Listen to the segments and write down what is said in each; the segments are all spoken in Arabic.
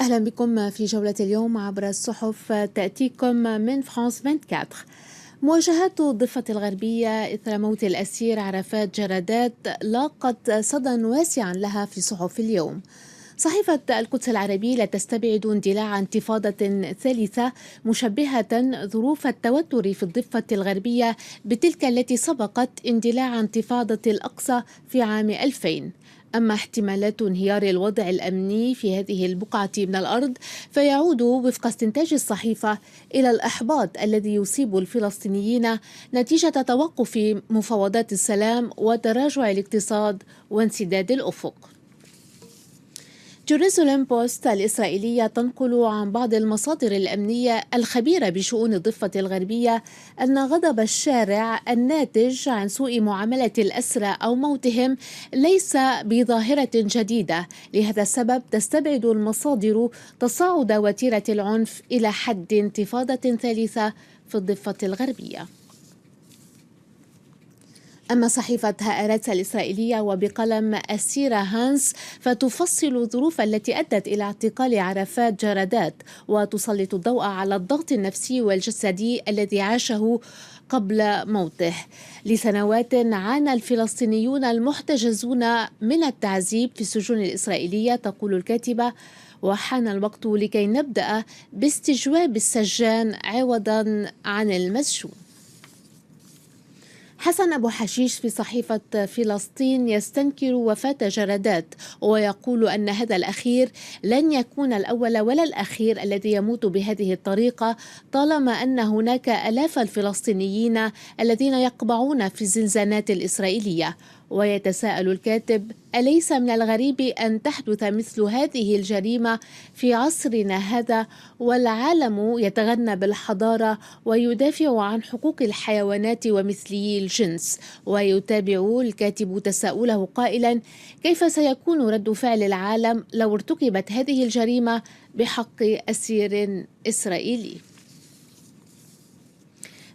أهلا بكم في جولة اليوم عبر الصحف تأتيكم من فرانس 24. مواجهات الضفة الغربية إثر موت الأسير عرفات جرادات لاقت صدى واسعا لها في صحف اليوم. صحيفة القدس العربي لا تستبعد اندلاع انتفاضة ثالثة، مشبهة ظروف التوتر في الضفة الغربية بتلك التي سبقت اندلاع انتفاضة الأقصى في عام 2000. أما احتمالات انهيار الوضع الأمني في هذه البقعة من الأرض فيعود وفق استنتاج الصحيفة إلى الإحباط الذي يصيب الفلسطينيين نتيجة توقف مفاوضات السلام وتراجع الاقتصاد وانسداد الأفق. جيروزاليم بوست الإسرائيلية تنقل عن بعض المصادر الأمنية الخبيرة بشؤون الضفة الغربية أن غضب الشارع الناتج عن سوء معاملة الأسرى أو موتهم ليس بظاهرة جديدة. لهذا السبب تستبعد المصادر تصاعد وتيرة العنف إلى حد انتفاضة ثالثة في الضفة الغربية. أما صحيفة هآرتس الإسرائيلية وبقلم السيرة هانس فتفصل الظروف التي أدت إلى اعتقال عرفات جرادات وتسلط الضوء على الضغط النفسي والجسدي الذي عاشه قبل موته. لسنوات عانى الفلسطينيون المحتجزون من التعذيب في السجون الإسرائيلية، تقول الكاتبة، وحان الوقت لكي نبدأ باستجواب السجان عوضا عن المسجون. حسن أبو حشيش في صحيفة فلسطين يستنكر وفاة جرادات ويقول أن هذا الأخير لن يكون الأول ولا الأخير الذي يموت بهذه الطريقة، طالما أن هناك آلاف الفلسطينيين الذين يقبعون في الزنزانات الإسرائيلية. ويتساءل الكاتب: أليس من الغريب أن تحدث مثل هذه الجريمة في عصرنا هذا والعالم يتغنى بالحضارة ويدافع عن حقوق الحيوانات ومثلي الجنس؟ ويتابع الكاتب تساؤله قائلا: كيف سيكون رد فعل العالم لو ارتكبت هذه الجريمة بحق أسير إسرائيلي؟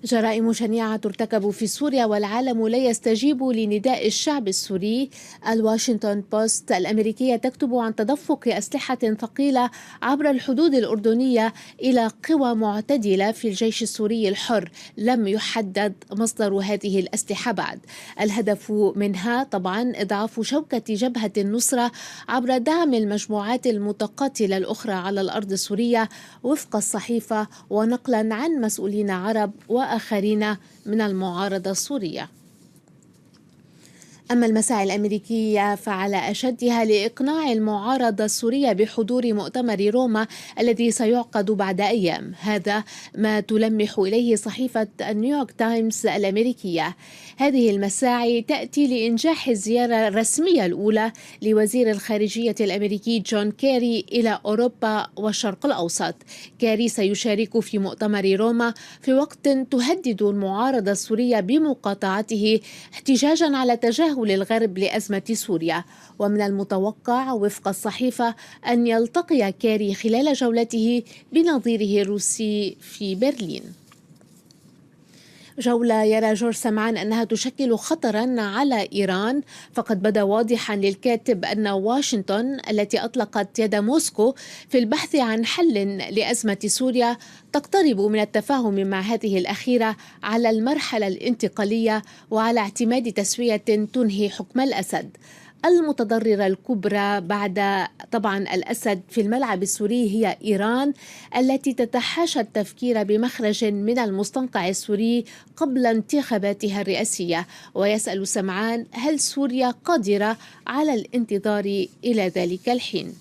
جرائم شنيعة ترتكب في سوريا والعالم لا يستجيب لنداء الشعب السوري. الواشنطن بوست الأمريكية تكتب عن تدفق أسلحة ثقيلة عبر الحدود الأردنية إلى قوى معتدلة في الجيش السوري الحر، لم يحدد مصدر هذه الأسلحة بعد. الهدف منها طبعا إضعاف شوكة جبهة النصرة عبر دعم المجموعات المتقاتلة الأخرى على الأرض السورية وفق الصحيفة، ونقلا عن مسؤولين عرب وآخرين من المعارضة السورية. أما المساعي الأمريكية فعلى أشدها لإقناع المعارضة السورية بحضور مؤتمر روما الذي سيعقد بعد أيام. هذا ما تلمح إليه صحيفة نيويورك تايمز الأمريكية. هذه المساعي تأتي لإنجاح الزيارة الرسمية الأولى لوزير الخارجية الأمريكي جون كيري إلى أوروبا والشرق الأوسط. كيري سيشارك في مؤتمر روما في وقت تهدد المعارضة السورية بمقاطعته احتجاجا على تجاهل الغرب لأزمة سوريا. ومن المتوقع وفق الصحيفة أن يلتقي كيري خلال جولته بنظيره الروسي في برلين. جولة يرى جورج سمعان أنها تشكل خطرا على إيران. فقد بدا واضحا للكاتب أن واشنطن التي أطلقت يد موسكو في البحث عن حل لأزمة سوريا تقترب من التفاهم مع هذه الأخيرة على المرحلة الانتقالية وعلى اعتماد تسوية تنهي حكم الأسد. المتضررة الكبرى بعد طبعا الأسد في الملعب السوري هي إيران التي تتحاشى التفكير بمخرج من المستنقع السوري قبل انتخاباتها الرئاسية. ويسأل سمعان: هل سوريا قادرة على الانتظار إلى ذلك الحين؟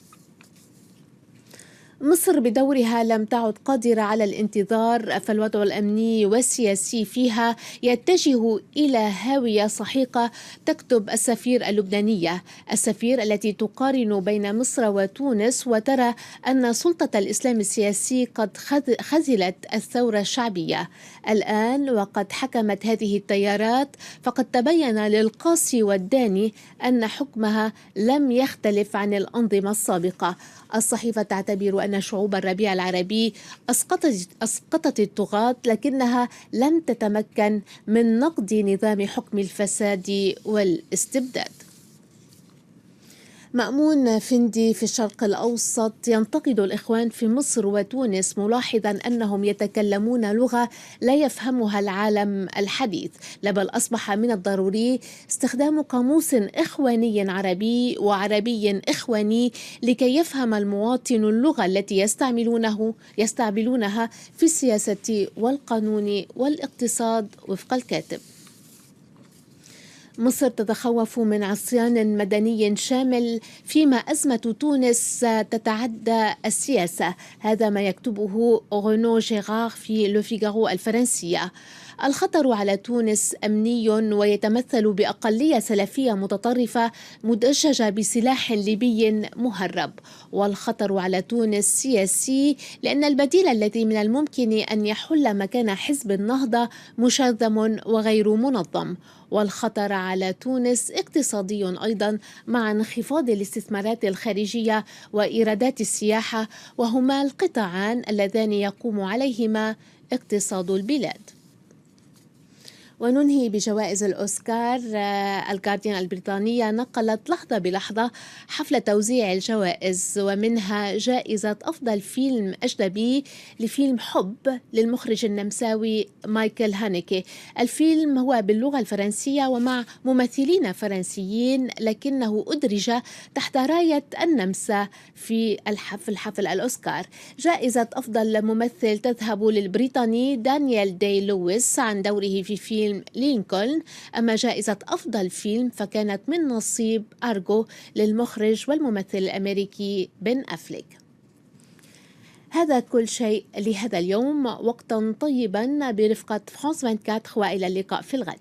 مصر بدورها لم تعد قادرة على الانتظار، فالوضع الأمني والسياسي فيها يتجه إلى هاوية سحيقة. تكتب السفير اللبنانية، السفير التي تقارن بين مصر وتونس وترى أن سلطة الإسلام السياسي قد خذلت الثورة الشعبية الآن وقد حكمت هذه التيارات، فقد تبين للقاصي والداني أن حكمها لم يختلف عن الأنظمة السابقة. الصحيفة تعتبر أن شعوب الربيع العربي أسقطت الطغاة، لكنها لم تتمكن من نقض نظام حكم الفساد والاستبداد. مأمون فندي في الشرق الأوسط ينتقد الإخوان في مصر وتونس ملاحظا أنهم يتكلمون لغة لا يفهمها العالم الحديث، بل أصبح من الضروري استخدام قاموس إخواني عربي وعربي إخواني لكي يفهم المواطن اللغة التي يستعملونها في السياسة والقانون والاقتصاد وفق الكاتب. مصر تتخوف من عصيان مدني شامل فيما أزمة تونس تتعدى السياسة، هذا ما يكتبه غونو جيغار في لو فيغارو الفرنسية. الخطر على تونس أمني ويتمثل بأقلية سلفية متطرفة مدججة بسلاح ليبي مهرب، والخطر على تونس سياسي لأن البديل الذي من الممكن أن يحل مكان حزب النهضة مشرذم وغير منظم، والخطر على تونس اقتصادي أيضا مع انخفاض الاستثمارات الخارجية وإيرادات السياحة، وهما القطاعان اللذان يقوم عليهما اقتصاد البلاد. وننهي بجوائز الأوسكار. الجارديان البريطانية نقلت لحظة بلحظة حفل توزيع الجوائز، ومنها جائزة أفضل فيلم أجنبي لفيلم حب للمخرج النمساوي مايكل هانيكي. الفيلم هو باللغة الفرنسية ومع ممثلين فرنسيين، لكنه أدرج تحت راية النمسا في حفل الأوسكار. جائزة أفضل ممثل تذهب للبريطاني دانيال داي لويس عن دوره في فيلم لينكولن، أما جائزة أفضل فيلم فكانت من نصيب أرجو للمخرج والممثل الأمريكي بن أفليك. هذا كل شيء لهذا اليوم، وقتا طيبا برفقة فرانس 24 وإلى اللقاء في الغد.